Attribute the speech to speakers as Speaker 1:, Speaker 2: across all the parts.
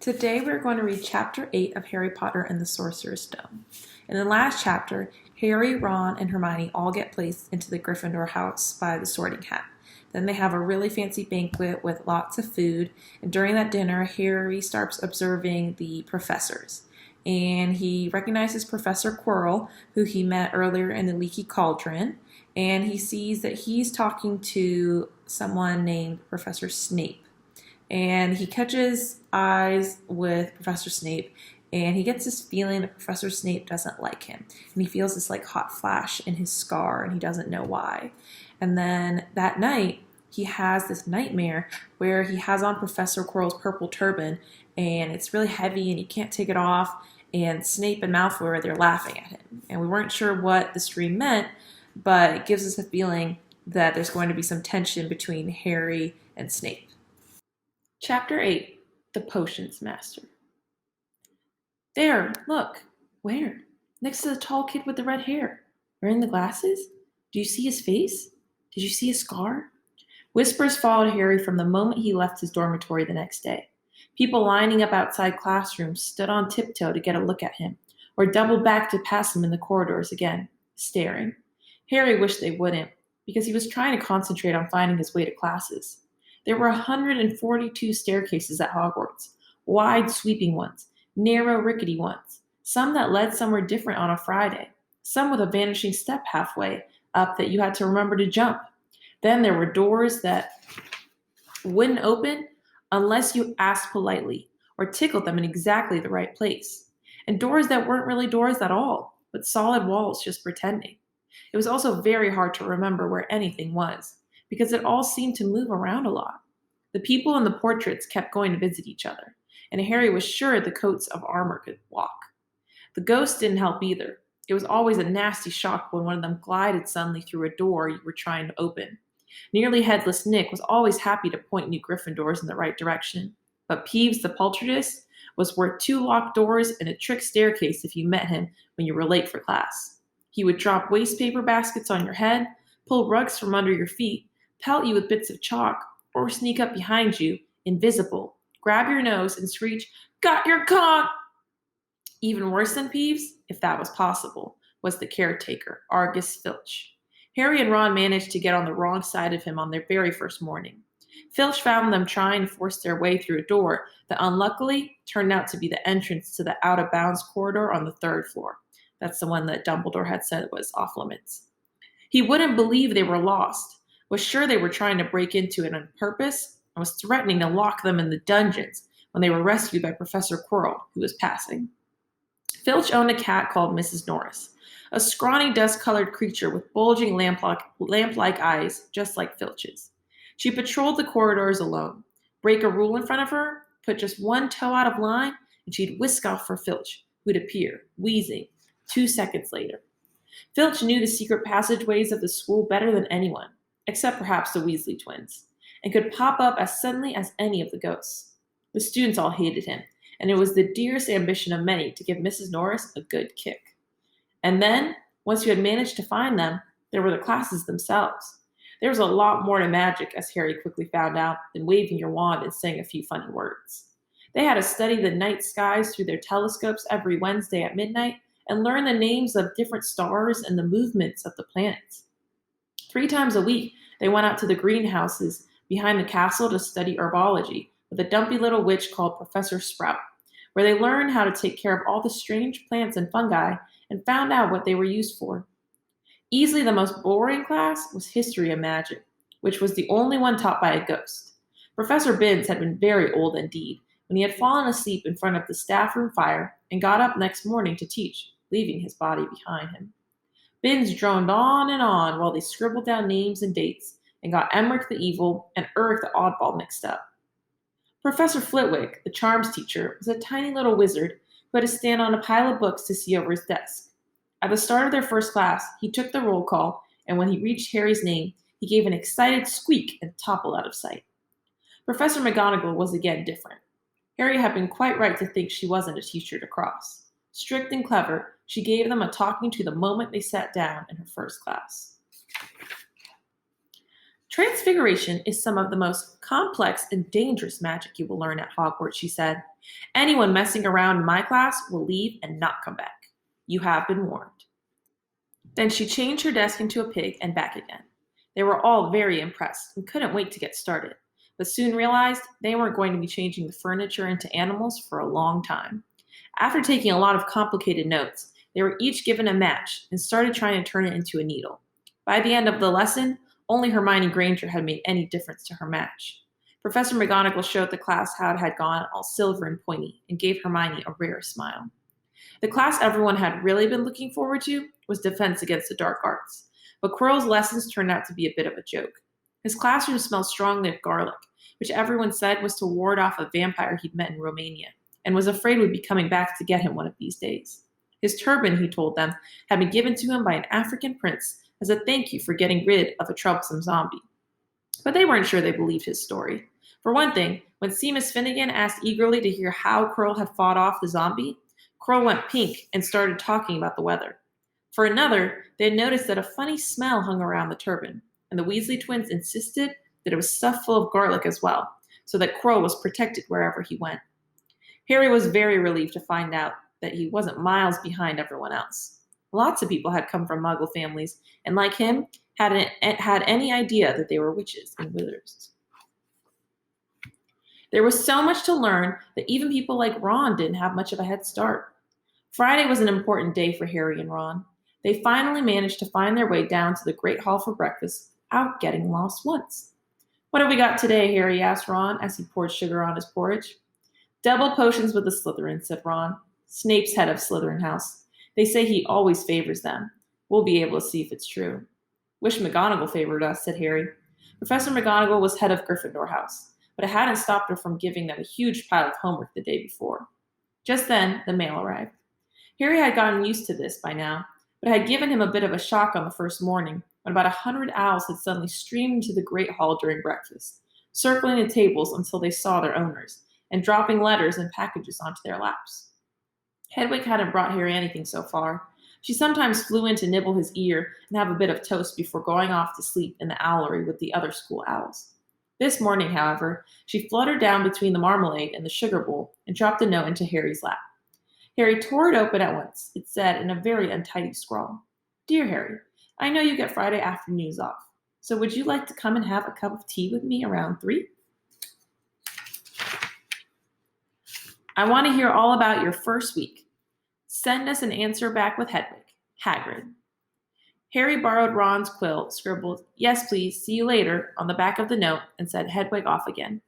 Speaker 1: Today we're going to read Chapter 8 of Harry Potter and the Sorcerer's Stone. In the last chapter, Harry, Ron, and Hermione all get placed into the Gryffindor house by the Sorting Hat. Then they have a really fancy banquet with lots of food, and during that dinner, Harry starts observing the professors. And he recognizes Professor Quirrell, who he met earlier in the Leaky Cauldron, and he sees that he's talking to someone named Professor Snape. And he catches eyes with Professor Snape, and he gets this feeling that Professor Snape doesn't like him. And he feels this hot flash in his scar, and he doesn't know why. And then that night, he has this nightmare where he has on Professor Quirrell's purple turban, and it's really heavy, and he can't take it off. And Snape and Malfoy, they're laughing at him. And we weren't sure what this dream meant, but it gives us a feeling that there's going to be some tension between Harry and Snape. Chapter 8, The Potions Master. There, look. Where? Next to the tall kid with the red hair. Wearing the glasses? Do you see his face? Did you see his scar? Whispers followed Harry from the moment he left his dormitory the next day. People lining up outside classrooms stood on tiptoe to get a look at him, or doubled back to pass him in the corridors again, staring. Harry wished they wouldn't, because he was trying to concentrate on finding his way to classes. There were 142 staircases at Hogwarts, wide sweeping ones, narrow rickety ones, some that led somewhere different on a Friday, some with a vanishing step halfway up that you had to remember to jump. Then there were doors that wouldn't open unless you asked politely or tickled them in exactly the right place, and doors that weren't really doors at all, but solid walls just pretending. It was also very hard to remember where anything was, because it all seemed to move around a lot. The people in the portraits kept going to visit each other, and Harry was sure the coats of armor could walk. The ghosts didn't help either. It was always a nasty shock when one of them glided suddenly through a door you were trying to open. Nearly Headless Nick was always happy to point new Gryffindors in the right direction, but Peeves the Poltergeist was worth 2 locked doors and a trick staircase if you met him when you were late for class. He would drop waste paper baskets on your head, pull rugs from under your feet, pelt you with bits of chalk, or sneak up behind you, invisible, grab your nose and screech, "Got your conch!" Even worse than Peeves, if that was possible, was the caretaker, Argus Filch. Harry and Ron managed to get on the wrong side of him on their very first morning. Filch found them trying to force their way through a door that unluckily turned out to be the entrance to the out-of-bounds corridor on the 3rd floor. That's the one that Dumbledore had said was off limits. He wouldn't believe they were lost, was sure they were trying to break into it on purpose, and was threatening to lock them in the dungeons when they were rescued by Professor Quirrell, who was passing. Filch owned a cat called Mrs. Norris, a scrawny dust-colored creature with bulging lamp-like eyes, just like Filch's. She patrolled the corridors alone. Break a rule in front of her, put just one toe out of line, and she'd whisk off for Filch, who'd appear, wheezing, 2 seconds later. Filch knew the secret passageways of the school better than anyone, except perhaps the Weasley twins, and could pop up as suddenly as any of the ghosts. The students all hated him, and it was the dearest ambition of many to give Mrs. Norris a good kick. And then, once you had managed to find them, there were the classes themselves. There was a lot more to magic, as Harry quickly found out, than waving your wand and saying a few funny words. They had to study the night skies through their telescopes every Wednesday at midnight and learn the names of different stars and the movements of the planets. 3 times a week, they went out to the greenhouses behind the castle to study herbology with a dumpy little witch called Professor Sprout, where they learned how to take care of all the strange plants and fungi and found out what they were used for. Easily the most boring class was History of Magic, which was the only one taught by a ghost. Professor Binns had been very old indeed when he had fallen asleep in front of the staff room fire and got up next morning to teach, leaving his body behind him. Binns droned on and on while they scribbled down names and dates and got Emmerich the Evil and Urg the Oddball mixed up. Professor Flitwick, the charms teacher, was a tiny little wizard who had to stand on a pile of books to see over his desk. At the start of their first class, he took the roll call, and when he reached Harry's name, he gave an excited squeak and toppled out of sight. Professor McGonagall was again different. Harry had been quite right to think she wasn't a teacher to cross. Strict and clever, she gave them a talking to the moment they sat down in her first class. Transfiguration is some of the most complex and dangerous magic you will learn at Hogwarts, she said. Anyone messing around in my class will leave and not come back. You have been warned." Then she changed her desk into a pig and back again. They were all very impressed and couldn't wait to get started, but soon realized they weren't going to be changing the furniture into animals for a long time. After taking a lot of complicated notes, they were each given a match and started trying to turn it into a needle. By the end of the lesson, only Hermione Granger had made any difference to her match. Professor McGonagall showed the class how it had gone all silver and pointy and gave Hermione a rare smile. The class everyone had really been looking forward to was Defense Against the Dark Arts, but Quirrell's lessons turned out to be a bit of a joke. His classroom smelled strongly of garlic, which everyone said was to ward off a vampire he'd met in Romania, and was afraid would be coming back to get him one of these days. His turban, he told them, had been given to him by an African prince as a thank you for getting rid of a troublesome zombie. But they weren't sure they believed his story. For one thing, when Seamus Finnegan asked eagerly to hear how Quirrell had fought off the zombie, Quirrell went pink and started talking about the weather. For another, they had noticed that a funny smell hung around the turban, and the Weasley twins insisted that it was stuffed full of garlic as well, so that Quirrell was protected wherever he went. Harry was very relieved to find out that he wasn't miles behind everyone else. Lots of people had come from Muggle families, and like him, hadn't had any idea that they were witches and wizards. There was so much to learn that even people like Ron didn't have much of a head start. Friday was an important day for Harry and Ron. They finally managed to find their way down to the Great Hall for breakfast without getting lost once. "What have we got today?" Harry asked Ron as he poured sugar on his porridge. "Double potions with the Slytherin," said Ron. "Snape's head of Slytherin House. They say he always favors them. We'll be able to see if it's true." "Wish McGonagall favored us," said Harry. Professor McGonagall was head of Gryffindor House, but it hadn't stopped her from giving them a huge pile of homework the day before. Just then, the mail arrived. Harry had gotten used to this by now, but it had given him a bit of a shock on the first morning when about 100 owls had suddenly streamed into the Great Hall during breakfast, circling the tables until they saw their owners, and dropping letters and packages onto their laps. Hedwig hadn't brought Harry anything so far. She sometimes flew in to nibble his ear and have a bit of toast before going off to sleep in the owlery with the other school owls. This morning, however, she fluttered down between the marmalade and the sugar bowl and dropped a note into Harry's lap. Harry tore it open at once. It said in a very untidy scrawl, "Dear Harry, I know you get Friday afternoons off, so would you like to come and have a cup of tea with me around 3? I want to hear all about your first week. Send us an answer back with Hedwig. Hagrid." Harry borrowed Ron's quill, scribbled, "Yes, please, see you later," on the back of the note, and sent Hedwig off again.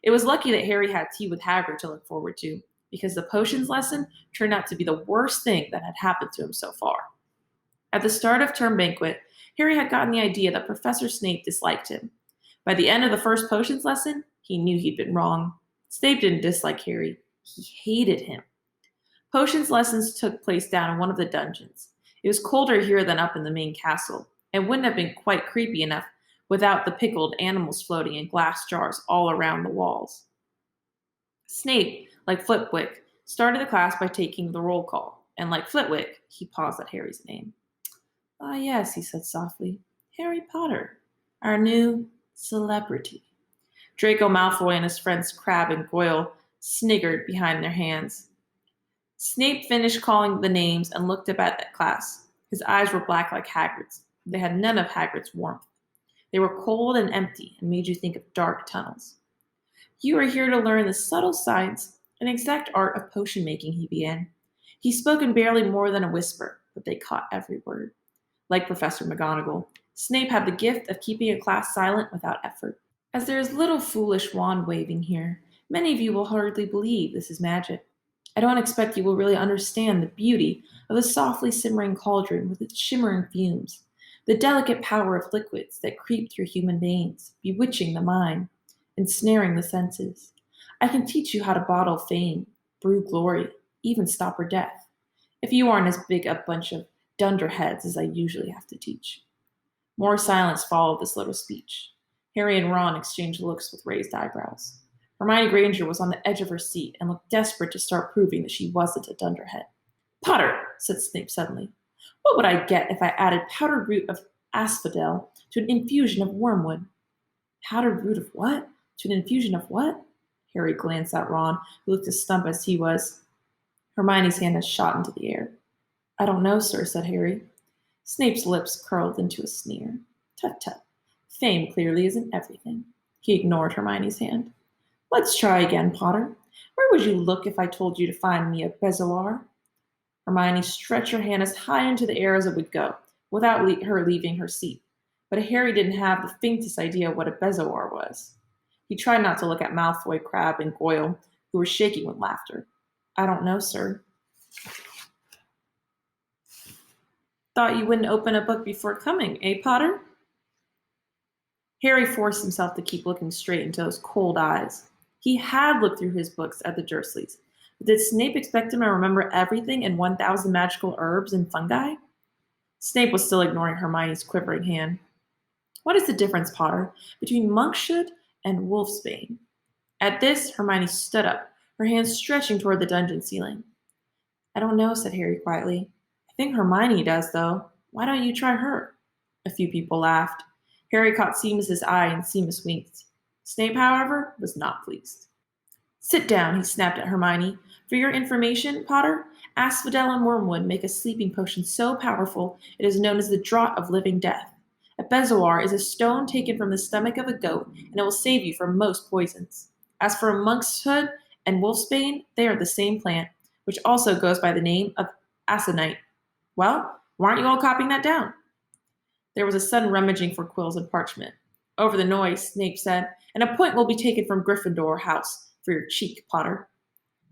Speaker 1: It was lucky that Harry had tea with Hagrid to look forward to, because the potions lesson turned out to be the worst thing that had happened to him so far. At the start of term banquet, Harry had gotten the idea that Professor Snape disliked him. By the end of the first potions lesson, he knew he'd been wrong. Snape didn't dislike Harry. He hated him. Potions lessons took place down in one of the dungeons. It was colder here than up in the main castle, and wouldn't have been quite creepy enough without the pickled animals floating in glass jars all around the walls. Snape, like Flitwick, started the class by taking the roll call, and like Flitwick, he paused at Harry's name. "Ah, yes," he said softly. "Harry Potter, our new celebrity." Draco Malfoy and his friends Crabbe and Goyle sniggered behind their hands. Snape finished calling the names and looked up at the class. His eyes were black like Hagrid's. They had none of Hagrid's warmth. They were cold and empty and made you think of dark tunnels. "You are here to learn the subtle science and exact art of potion making," he began. He spoke in barely more than a whisper, but they caught every word. Like Professor McGonagall, Snape had the gift of keeping a class silent without effort. "As there is little foolish wand waving here, many of you will hardly believe this is magic. I don't expect you will really understand the beauty of the softly simmering cauldron with its shimmering fumes, the delicate power of liquids that creep through human veins, bewitching the mind, ensnaring the senses. I can teach you how to bottle fame, brew glory, even stop her death, if you aren't as big a bunch of dunderheads as I usually have to teach." More silence followed this little speech. Harry and Ron exchanged looks with raised eyebrows. Hermione Granger was on the edge of her seat and looked desperate to start proving that she wasn't a dunderhead. "Potter," said Snape suddenly, "what would I get if I added powdered root of asphodel to an infusion of wormwood?" "Powdered root of what? To an infusion of what?" Harry glanced at Ron, who looked as stumped as he was. Hermione's hand had shot into the air. I don't know, sir, said Harry. Snape's lips curled into a sneer. Tut tut. Fame clearly isn't everything. He ignored Hermione's hand. Let's try again, Potter. Where would you look if I told you to find me a bezoar? Hermione stretched her hand as high into the air as it would go, without her leaving her seat. But Harry didn't have the faintest idea what a bezoar was. He tried not to look at Malfoy, Crabbe, and Goyle, who were shaking with laughter. I don't know, sir. Thought you wouldn't open a book before coming, eh, Potter? Harry forced himself to keep looking straight into those cold eyes. He had looked through his books at the Dursleys, but did Snape expect him to remember everything in 1,000 magical herbs and fungi? Snape was still ignoring Hermione's quivering hand. What is the difference, Potter, between monkshood and wolfsbane? At this, Hermione stood up, her hands stretching toward the dungeon ceiling. I don't know, said Harry quietly. I think Hermione does, though. Why don't you try her? A few people laughed. Harry caught Seamus's eye, and Seamus winked. Snape, however, was not pleased. Sit down, he snapped at Hermione. For your information, Potter, asphodel and wormwood make a sleeping potion so powerful it is known as the Draught of Living Death. A bezoar is a stone taken from the stomach of a goat, and it will save you from most poisons. As for monkshood and wolfsbane, they are the same plant, which also goes by the name of aconite. Well, why aren't you all copying that down? There was a sudden rummaging for quills and parchment. Over the noise, Snape said, and a point will be taken from Gryffindor house for your cheek, Potter.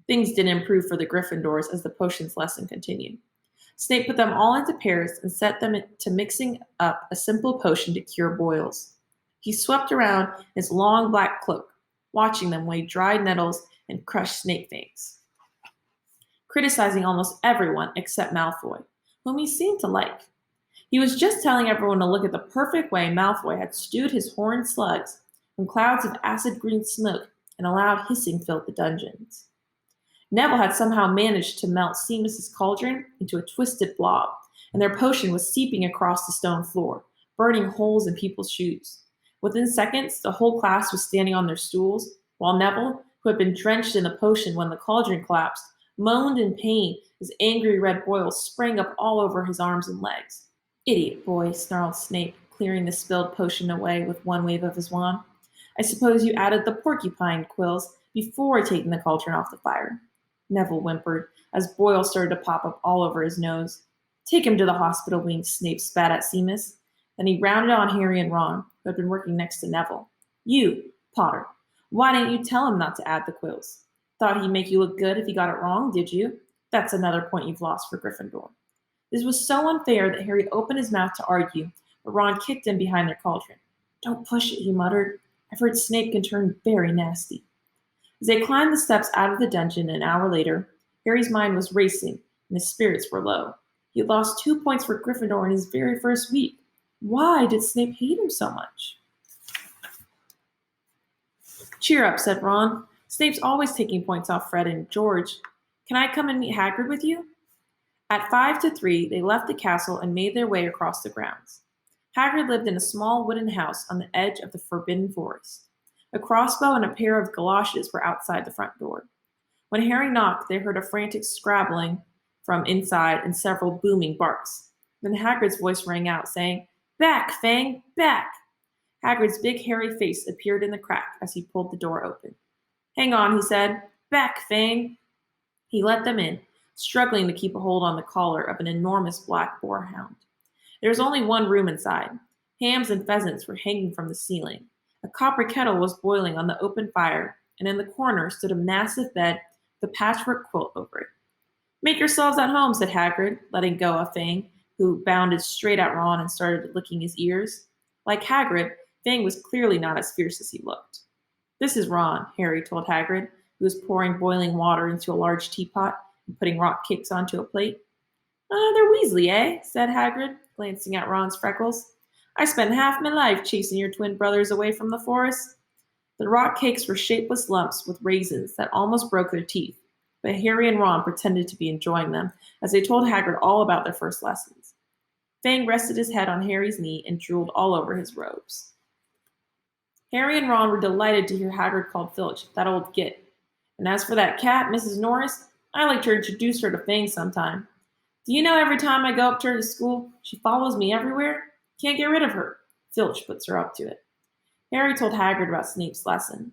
Speaker 1: Things didn't improve for the Gryffindors as the potions lesson continued. Snape put them all into pairs and set them to mixing up a simple potion to cure boils. He swept around his long black cloak, watching them weigh dried nettles and crushed snake fangs, criticizing almost everyone except Malfoy, whom he seemed to like. He was just telling everyone to look at the perfect way Malfoy had stewed his horned slugs when clouds of acid green smoke and a loud hissing filled the dungeons. Neville had somehow managed to melt Seamus's cauldron into a twisted blob, and their potion was seeping across the stone floor, burning holes in people's shoes. Within seconds, the whole class was standing on their stools, while Neville, who had been drenched in the potion when the cauldron collapsed, moaned in pain as angry red boils sprang up all over his arms and legs. Idiot boy, snarled Snape, clearing the spilled potion away with one wave of his wand. I suppose you added the porcupine quills before taking the cauldron off the fire. Neville whimpered, as boils started to pop up all over his nose. Take him to the hospital wing, Snape spat at Seamus. Then he rounded on Harry and Ron, who had been working next to Neville. You, Potter, why didn't you tell him not to add the quills? Thought he'd make you look good if he got it wrong, did you? That's another point you've lost for Gryffindor. This was so unfair that Harry opened his mouth to argue, but Ron kicked him behind their cauldron. Don't push it, he muttered. I've heard Snape can turn very nasty. As they climbed the steps out of the dungeon an hour later, Harry's mind was racing and his spirits were low. He had lost 2 points for Gryffindor in his very first week. Why did Snape hate him so much? Cheer up, said Ron. Snape's always taking points off Fred and George. Can I come and meet Hagrid with you? At 5 to 3, they left the castle and made their way across the grounds. Hagrid lived in a small wooden house on the edge of the Forbidden Forest. A crossbow and a pair of galoshes were outside the front door. When Harry knocked, they heard a frantic scrabbling from inside and several booming barks. Then Hagrid's voice rang out, saying, Back, Fang, back! Hagrid's big hairy face appeared in the crack as he pulled the door open. Hang on, he said. Back, Fang! He let them in, struggling to keep a hold on the collar of an enormous black boarhound. There was only one room inside. Hams and pheasants were hanging from the ceiling. A copper kettle was boiling on the open fire, and in the corner stood a massive bed with a patchwork quilt over it. Make yourselves at home, said Hagrid, letting go of Fang, who bounded straight at Ron and started licking his ears. Like Hagrid, Fang was clearly not as fierce as he looked. This is Ron, Harry told Hagrid, who was pouring boiling water into a large teapot and putting rock cakes onto a plate. Another Weasley, eh? Said Hagrid, glancing at Ron's freckles. I spent half my life chasing your twin brothers away from the forest. The rock cakes were shapeless lumps with raisins that almost broke their teeth, but Harry and Ron pretended to be enjoying them as they told Hagrid all about their first lessons. Fang rested his head on Harry's knee and drooled all over his robes. Harry and Ron were delighted to hear Hagrid called Filch, that old git. And as for that cat, Mrs. Norris, I like to introduce her to Fang sometime. Do you know every time I go up to her to school, she follows me everywhere? Can't get rid of her. Filch puts her up to it. Harry told Hagrid about Snape's lesson.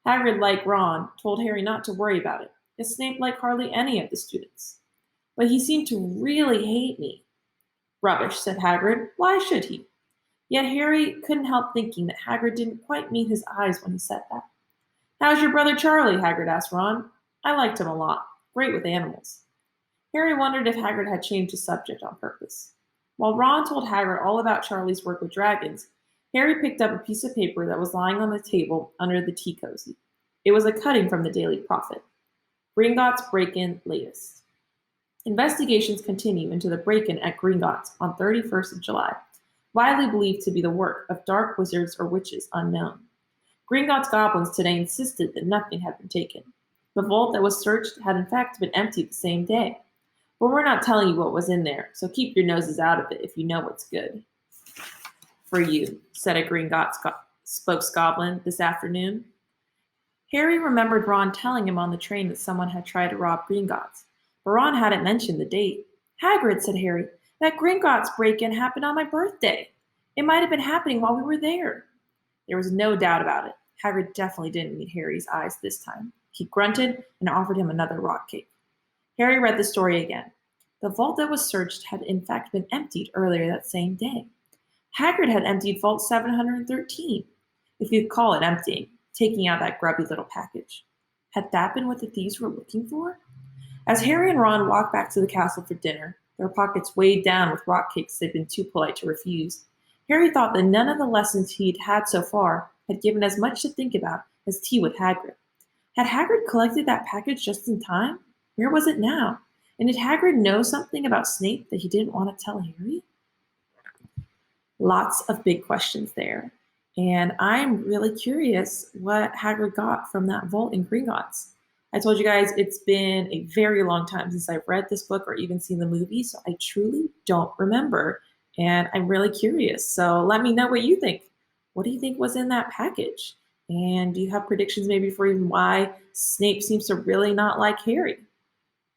Speaker 1: Hagrid, like Ron, told Harry not to worry about it, as Snape liked hardly any of the students. But he seemed to really hate me. Rubbish, said Hagrid. Why should he? Yet Harry couldn't help thinking that Hagrid didn't quite meet his eyes when he said that. How's your brother Charlie? Hagrid asked Ron. I liked him a lot. Great with animals. Harry wondered if Hagrid had changed the subject on purpose. While Ron told Hagrid all about Charlie's work with dragons, Harry picked up a piece of paper that was lying on the table under the tea cozy. It was a cutting from the Daily Prophet. Gringotts break-in latest. Investigations continue into the break-in at Gringotts on 31st of July, widely believed to be the work of dark wizards or witches unknown. Gringotts goblins today insisted that nothing had been taken. The vault that was searched had in fact been emptied the same day. But we're not telling you what was in there, so keep your noses out of it if you know what's good. For you, said a Gringotts spokesgoblin this afternoon. Harry remembered Ron telling him on the train that someone had tried to rob Gringotts, but Ron hadn't mentioned the date. Hagrid, said Harry, that Gringotts break-in happened on my birthday. It might have been happening while we were there. There was no doubt about it. Hagrid definitely didn't meet Harry's eyes this time. He grunted and offered him another rock cake. Harry read the story again. The vault that was searched had in fact been emptied earlier that same day. Hagrid had emptied Vault 713, if you'd call it emptying, taking out that grubby little package. Had that been what the thieves were looking for? As Harry and Ron walked back to the castle for dinner, their pockets weighed down with rock cakes they'd been too polite to refuse, Harry thought that none of the lessons he'd had so far had given as much to think about as tea with Hagrid. Had Hagrid collected that package just in time? Where was it now? And did Hagrid know something about Snape that he didn't want to tell Harry? Lots of big questions there. And I'm really curious what Hagrid got from that vault in Gringotts. I told you guys it's been a very long time since I've read this book or even seen the movie, so I truly don't remember. And I'm really curious. So let me know what you think. What do you think was in that package? And do you have predictions maybe for even why Snape seems to really not like Harry?